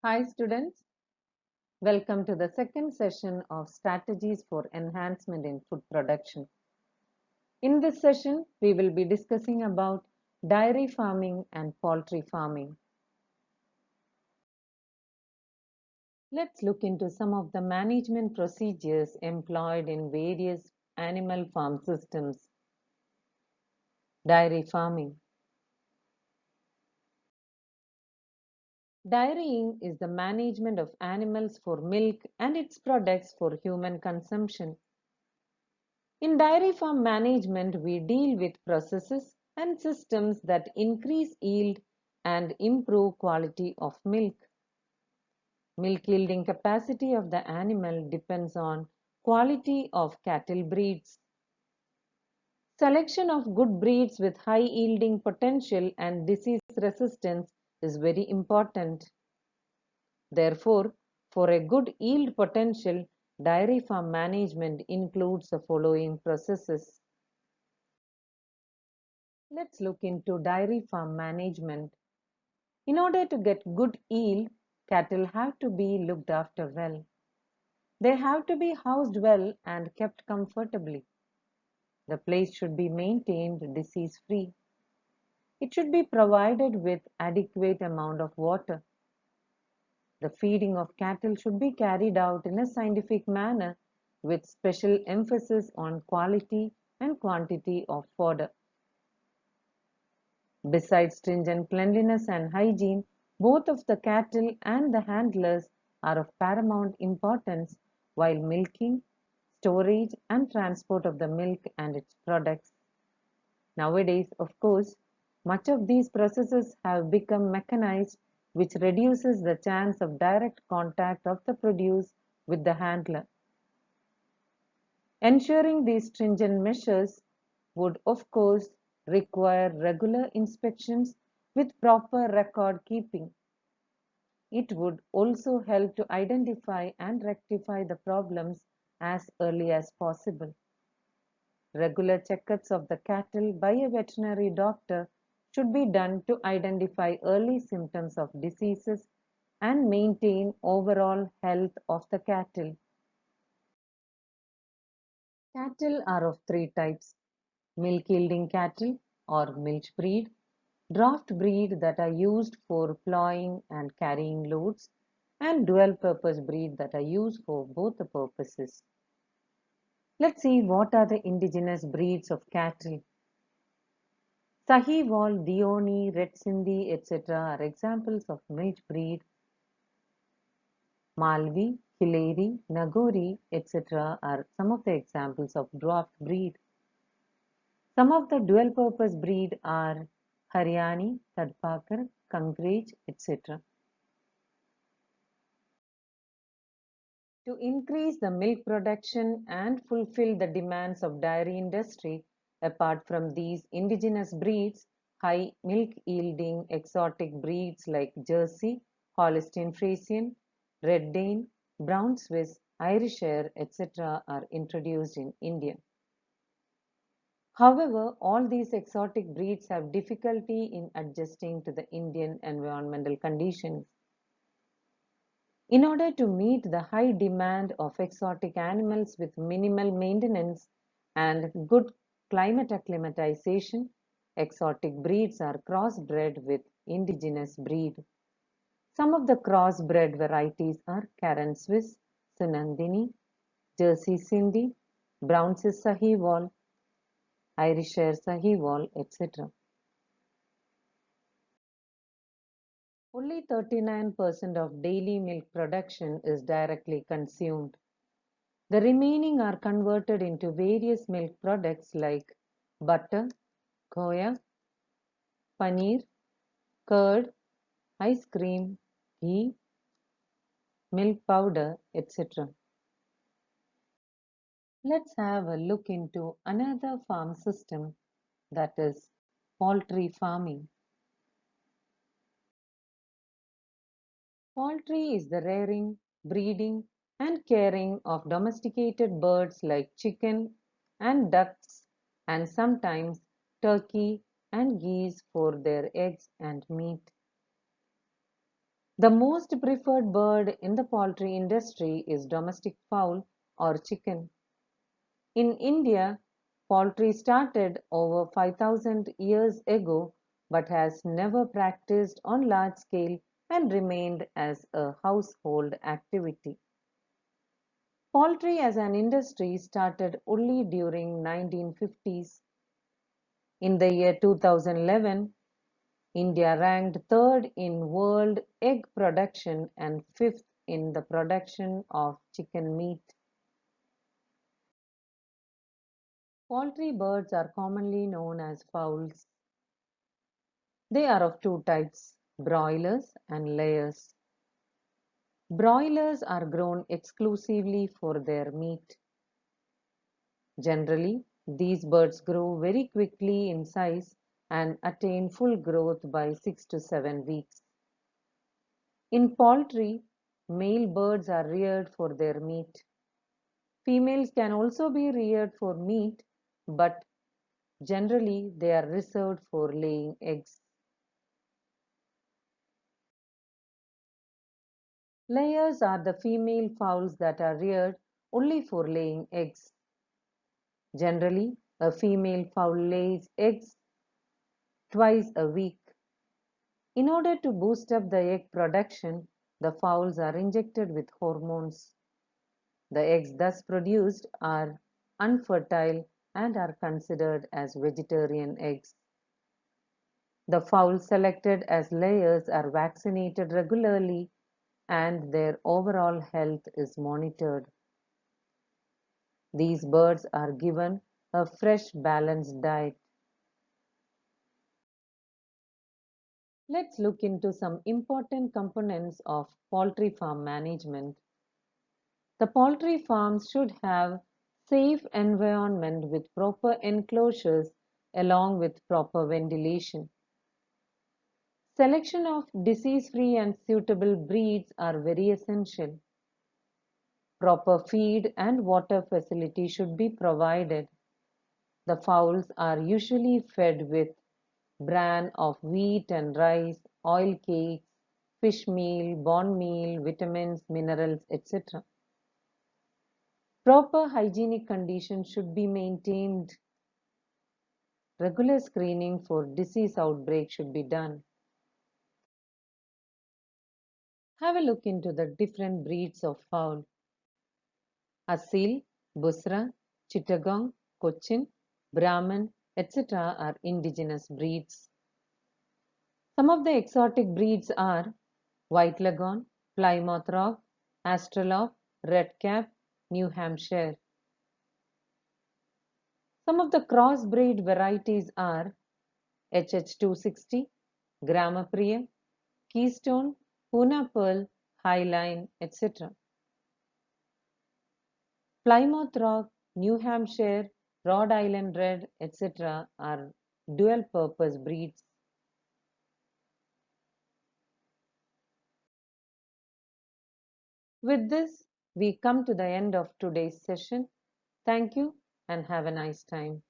Hi students, welcome to the second session of Strategies for Enhancement in Food Production. In this session, we will be discussing about dairy farming and poultry farming. Let's look into some of the management procedures employed in various animal farm systems. Dairy farming. Dairying is the management of animals for milk and its products for human consumption. In dairy farm management, we deal with processes and systems that increase yield and improve quality of milk. Milk yielding capacity of the animal depends on quality of cattle breeds. Selection of good breeds with high yielding potential and disease resistance is very important. Therefore, for a good yield potential, dairy farm management includes the following processes. Let's look into dairy farm management. In order to get good yield, cattle have to be looked after well. They have to be housed well and kept comfortably. The place should be maintained disease-free. It should be provided with adequate amount of water. The feeding of cattle should be carried out in a scientific manner with special emphasis on quality and quantity of fodder. Besides stringent cleanliness and hygiene, both of the cattle and the handlers are of paramount importance while milking, storage and transport of the milk and its products. Nowadays, of course, much of these processes have become mechanized, which reduces the chance of direct contact of the produce with the handler. Ensuring these stringent measures would, of course, require regular inspections with proper record keeping. It would also help to identify and rectify the problems as early as possible. Regular checkups of the cattle by a veterinary doctor should be done to identify early symptoms of diseases and maintain overall health of the cattle. Cattle are of three types: milk yielding cattle or milch breed, draft breed that are used for plowing and carrying loads, and dual purpose breed that are used for both the purposes. Let's see what are the indigenous breeds of cattle. Sahiwal, Dioni, Red Sindhi, etc. are examples of milch breed. Malvi, Hileri, Nagori, etc. are some of the examples of draft breed. Some of the dual-purpose breed are Haryani, Tadpakar, Kangrej, etc. To increase the milk production and fulfill the demands of dairy industry, apart from these indigenous breeds, high milk yielding exotic breeds like Jersey, Holstein Friesian, Red Dane, Brown Swiss, Ayrshire, etc. are introduced in India. However, all these exotic breeds have difficulty in adjusting to the Indian environmental conditions. In order to meet the high demand of exotic animals with minimal maintenance and good climate acclimatization, exotic breeds are crossbred with indigenous breed. Some of the crossbred varieties are Karen Swiss, Sunandini, Jersey Sindhi, Brown Swiss Sahiwal, Ayrshire Sahiwal, etc. Only 39% of daily milk production is directly consumed. The remaining are converted into various milk products like butter, khoya, paneer, curd, ice cream, ghee, milk powder, etc. Let's have a look into another farm system, that is poultry farming. Poultry is the rearing, breeding, and caring of domesticated birds like chicken and ducks, and sometimes turkey and geese for their eggs and meat. The most preferred bird in the poultry industry is domestic fowl or chicken. In India, poultry started over 5,000 years ago but has never practiced on large scale and remained as a household activity. Poultry as an industry started only during 1950s. In the year 2011, India ranked third in world egg production and fifth in the production of chicken meat. Poultry birds are commonly known as fowls. They are of two types, broilers and layers. Broilers are grown exclusively for their meat. Generally, these birds grow very quickly in size and attain full growth by 6 to 7 weeks. In poultry, male birds are reared for their meat. Females can also be reared for meat, but generally they are reserved for laying eggs. Layers are the female fowls that are reared only for laying eggs. Generally, a female fowl lays eggs twice a week. In order to boost up the egg production, the fowls are injected with hormones. The eggs thus produced are unfertile and are considered as vegetarian eggs. The fowls selected as layers are vaccinated regularly and their overall health is monitored. These birds are given a fresh, balanced diet. Let's look into some important components of poultry farm management. The poultry farms should have safe environment with proper enclosures along with proper ventilation. Selection of disease-free and suitable breeds are very essential. Proper feed and water facility should be provided. The fowls are usually fed with bran of wheat and rice, oil cakes, fish meal, bone meal, vitamins, minerals, etc. Proper hygienic conditions should be maintained. Regular screening for disease outbreak should be done. Have a look into the different breeds of fowl. Asil, Busra, Chittagong, Cochin, Brahman, etc. are indigenous breeds. Some of the exotic breeds are White Leghorn, Plymouth Rock, Astrolope, Redcap, New Hampshire. Some of the crossbreed varieties are HH260, Gramapriya, Keystone, Pune Pearl, Highline, etc. Plymouth Rock, New Hampshire, Rhode Island Red, etc. are dual-purpose breeds. With this, we come to the end of today's session. Thank you and have a nice time.